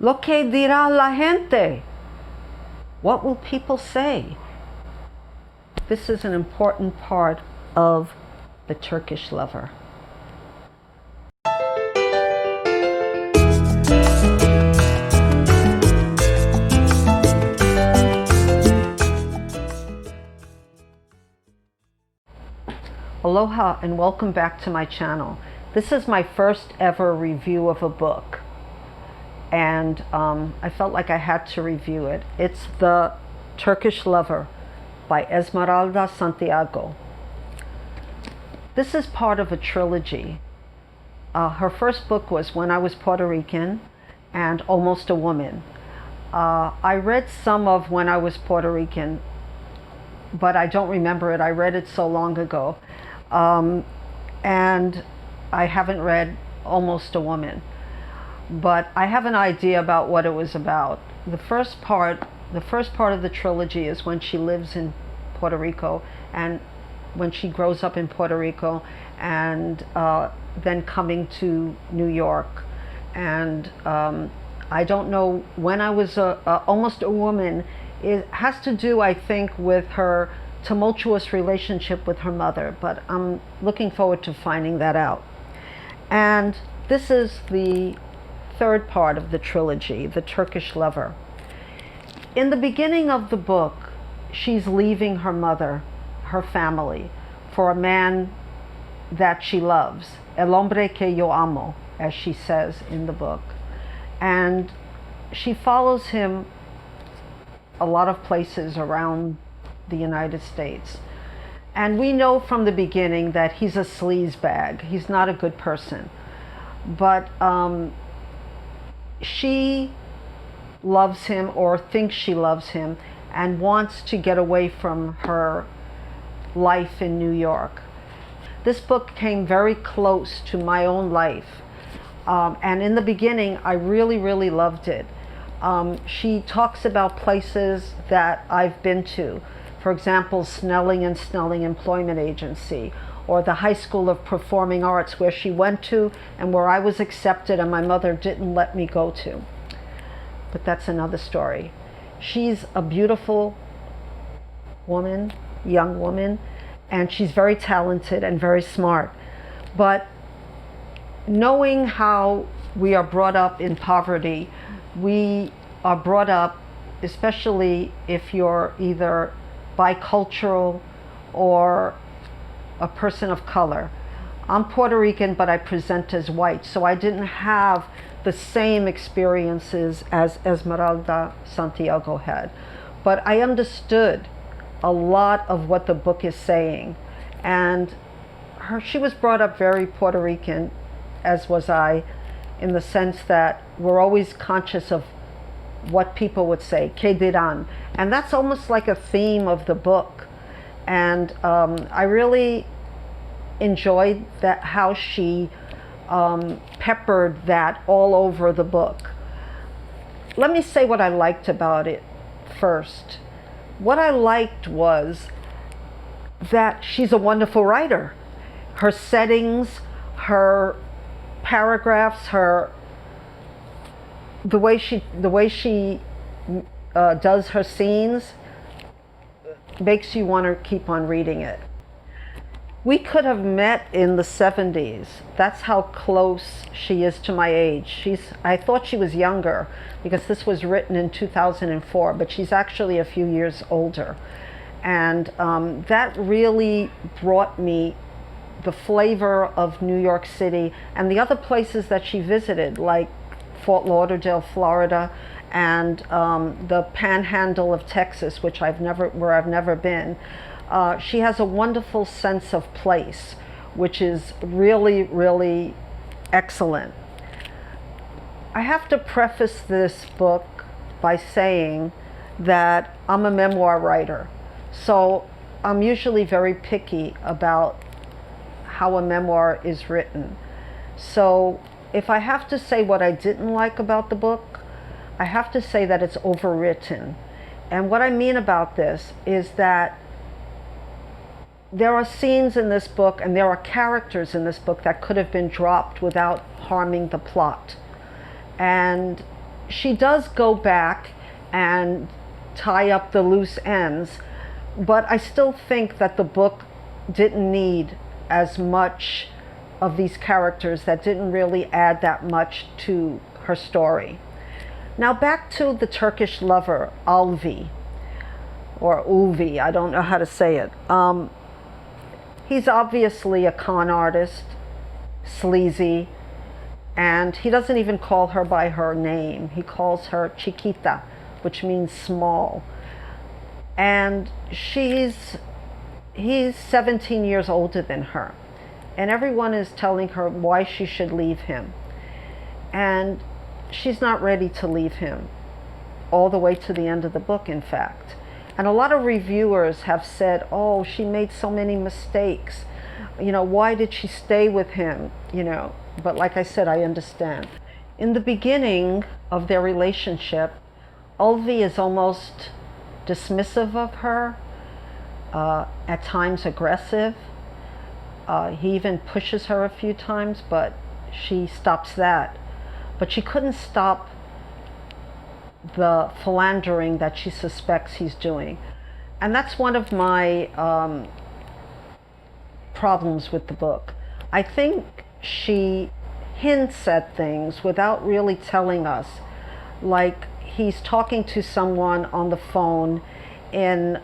Lo que dirá la gente? What will people say? This is an important part of the Turkish Lover. Aloha and welcome back to my channel. This is my first ever review of a book, and I felt like I had to review it. It's The Turkish Lover by Esmeralda Santiago. This is part of a trilogy. Her first book was When I Was Puerto Rican and Almost a Woman. I read some of When I Was Puerto Rican, but I don't remember it. I read it so long ago. And I haven't read Almost a Woman, but I have an idea about what it was about. The first part of the trilogy is when she lives in Puerto Rico and when she grows up in Puerto Rico, and then coming to New York. And I don't know, When I Was Almost a Woman, it has to do, I think, with her tumultuous relationship with her mother, but I'm looking forward to finding that out. And this is the third part of the trilogy, The Turkish Lover. In the beginning of the book, she's leaving her mother, her family, for a man that she loves, el hombre que yo amo, as she says in the book. And she follows him a lot of places around the United States. And we know from the beginning that he's a sleazebag. He's not a good person. But she loves him, or thinks she loves him, and wants to get away from her life in New York. This book came very close to my own life. And in the beginning, I really loved it. She talks about places that I've been to. For example, Snelling and Snelling Employment Agency, or the High School of Performing Arts, where she went to and where I was accepted and my mother didn't let me go to. But that's another story. She's a beautiful woman, young woman, and she's very talented and very smart. But knowing how we are brought up in poverty, we are brought up, especially if you're either bicultural or a person of color. I'm Puerto Rican, but I present as white, so I didn't have the same experiences as Esmeralda Santiago had. But I understood a lot of what the book is saying. And she was brought up very Puerto Rican, as was I, in the sense that we're always conscious of what people would say, que dirán. And that's almost like a theme of the book. And I really enjoyed that, how she peppered that all over the book. Let me say what I liked about it first. What I liked was that she's a wonderful writer. Her settings, her paragraphs, the way she does her scenes makes you want to keep on reading it. We could have met in the 70s. That's how close she is to my age. I thought she was younger because this was written in 2004, but she's actually a few years older. And that really brought me the flavor of New York City and the other places that she visited, like Fort Lauderdale, Florida, and the Panhandle of Texas, where I've never been. She has a wonderful sense of place, which is really excellent. I have to preface this book by saying that I'm a memoir writer, so I'm usually very picky about how a memoir is written. So if I have to say what I didn't like about the book, I have to say that it's overwritten. And what I mean about this is that there are scenes in this book and there are characters in this book that could have been dropped without harming the plot. And she does go back and tie up the loose ends, but I still think that the book didn't need as much of these characters, that didn't really add that much to her story. Now back to the Turkish Lover, Alvi, or Ulvi, I don't know how to say it. He's obviously a con artist, sleazy, and he doesn't even call her by her name. He calls her Chiquita, which means small. And he's 17 years older than her. And everyone is telling her why she should leave him. And she's not ready to leave him, all the way to the end of the book, in fact. And a lot of reviewers have said, oh, she made so many mistakes. You know, why did she stay with him? You know, but like I said, I understand. In the beginning of their relationship, Ulvi is almost dismissive of her, at times aggressive. He even pushes her a few times, but she stops that. But she couldn't stop the philandering that she suspects he's doing. And that's one of my problems with the book. I think she hints at things without really telling us. Like, he's talking to someone on the phone in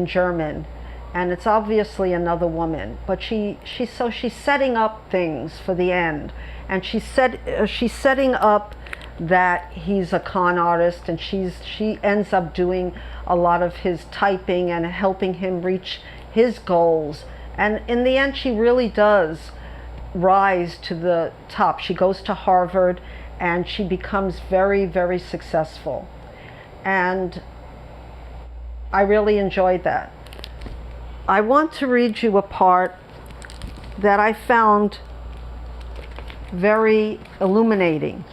German, and it's obviously another woman, but she's setting up things for the end, and she's setting up that he's a con artist, and she ends up doing a lot of his typing and helping him reach his goals. And in the end, she really does rise to the top. She goes to Harvard and she becomes very, very successful. And I really enjoyed that. I want to read you a part that I found very illuminating.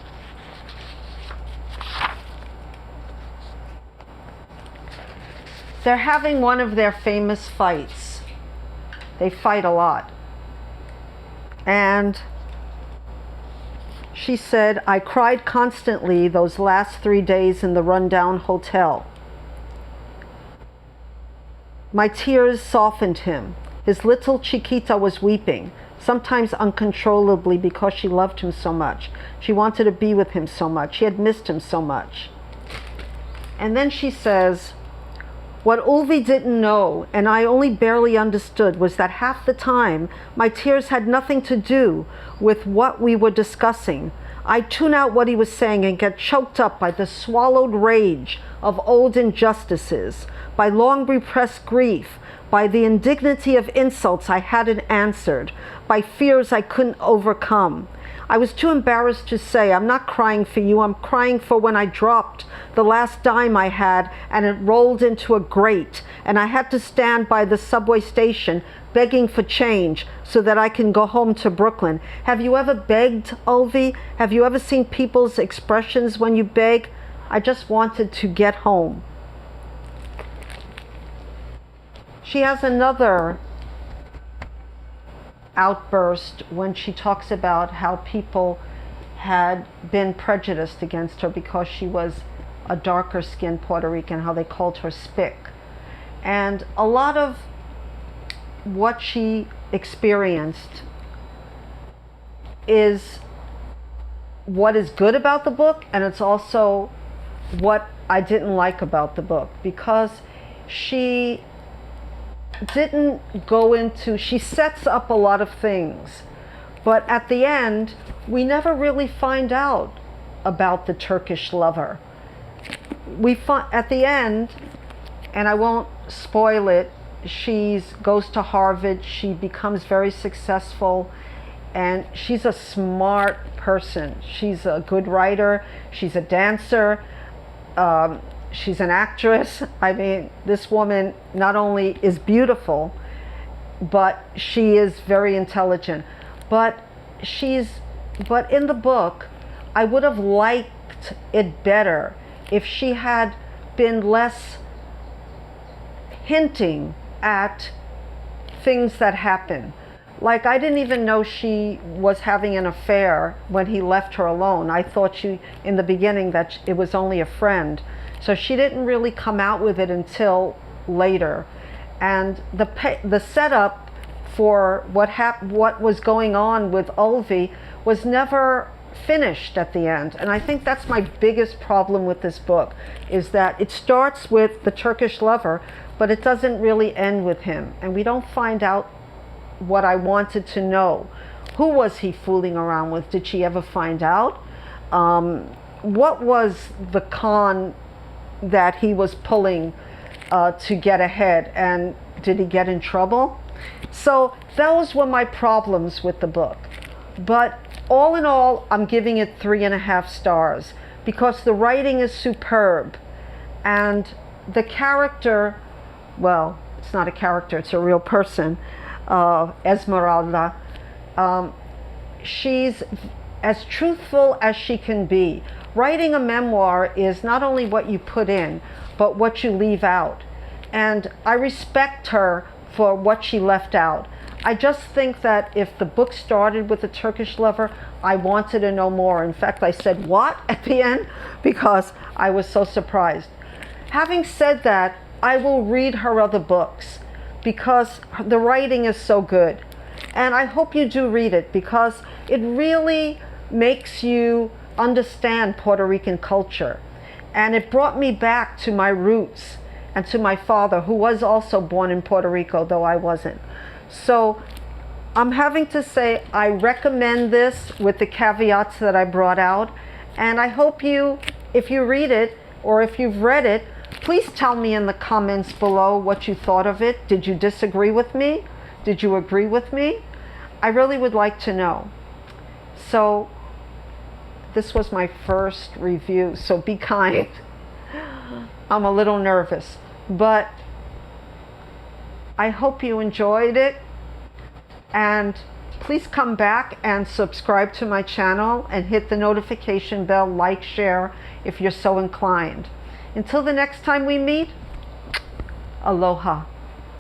They're having one of their famous fights. They fight a lot. And she said, I cried constantly those last 3 days in the rundown hotel. My tears softened him. His little Chiquita was weeping, sometimes uncontrollably, because she loved him so much. She wanted to be with him so much. She had missed him so much. And then she says, what Ulvi didn't know, and I only barely understood, was that half the time my tears had nothing to do with what we were discussing. I'd tune out what he was saying and get choked up by the swallowed rage of old injustices, by long repressed grief, by the indignity of insults I hadn't answered, by fears I couldn't overcome. I was too embarrassed to say, I'm not crying for you, I'm crying for when I dropped the last dime I had and it rolled into a grate, and I had to stand by the subway station begging for change so that I can go home to Brooklyn. Have you ever begged, Ulvi? Have you ever seen people's expressions when you beg? I just wanted to get home. She has another outburst when she talks about how people had been prejudiced against her because she was a darker skinned Puerto Rican, how they called her spick. And a lot of what she experienced is what is good about the book, and it's also what I didn't like about the book, because she didn't go into, she sets up a lot of things, but at the end we never really find out about the Turkish lover. We find at the end, and I won't spoil it, she goes to Harvard, she becomes very successful, and she's a smart person. She's a good writer, she's a dancer, she's an actress. I mean, this woman not only is beautiful, but she is very intelligent. But in the book, I would have liked it better if she had been less hinting at things that happen. Like, I didn't even know she was having an affair when he left her alone. I thought in the beginning that it was only a friend. So she didn't really come out with it until later. And the setup for what was going on with Ulvi was never finished at the end. And I think that's my biggest problem with this book, is that it starts with the Turkish lover, but it doesn't really end with him. And we don't find out what I wanted to know. Who was he fooling around with? Did she ever find out? What was the con that he was pulling to get ahead, and did he get in trouble? So those were my problems with the book. But all in all, I'm giving it 3.5 stars because the writing is superb, and the character, well, it's not a character, it's a real person, Esmeralda. She's as truthful as she can be. Writing a memoir is not only what you put in, but what you leave out. And I respect her for what she left out. I just think that if the book started with a Turkish lover, I wanted to know more. In fact, I said, "What?" at the end, because I was so surprised. Having said that, I will read her other books because the writing is so good. And I hope you do read it, because it really makes you understand Puerto Rican culture. And it brought me back to my roots and to my father, who was also born in Puerto Rico, though I wasn't. So I'm having to say I recommend this with the caveats that I brought out. And I hope you, if you read it or if you've read it, please tell me in the comments below what you thought of it. Did you disagree with me? Did you agree with me? I really would like to know. So this was my first review, so be kind. I'm a little nervous, but I hope you enjoyed it, and please come back and subscribe to my channel and hit the notification bell, like, share if you're so inclined. Until the next time we meet, aloha.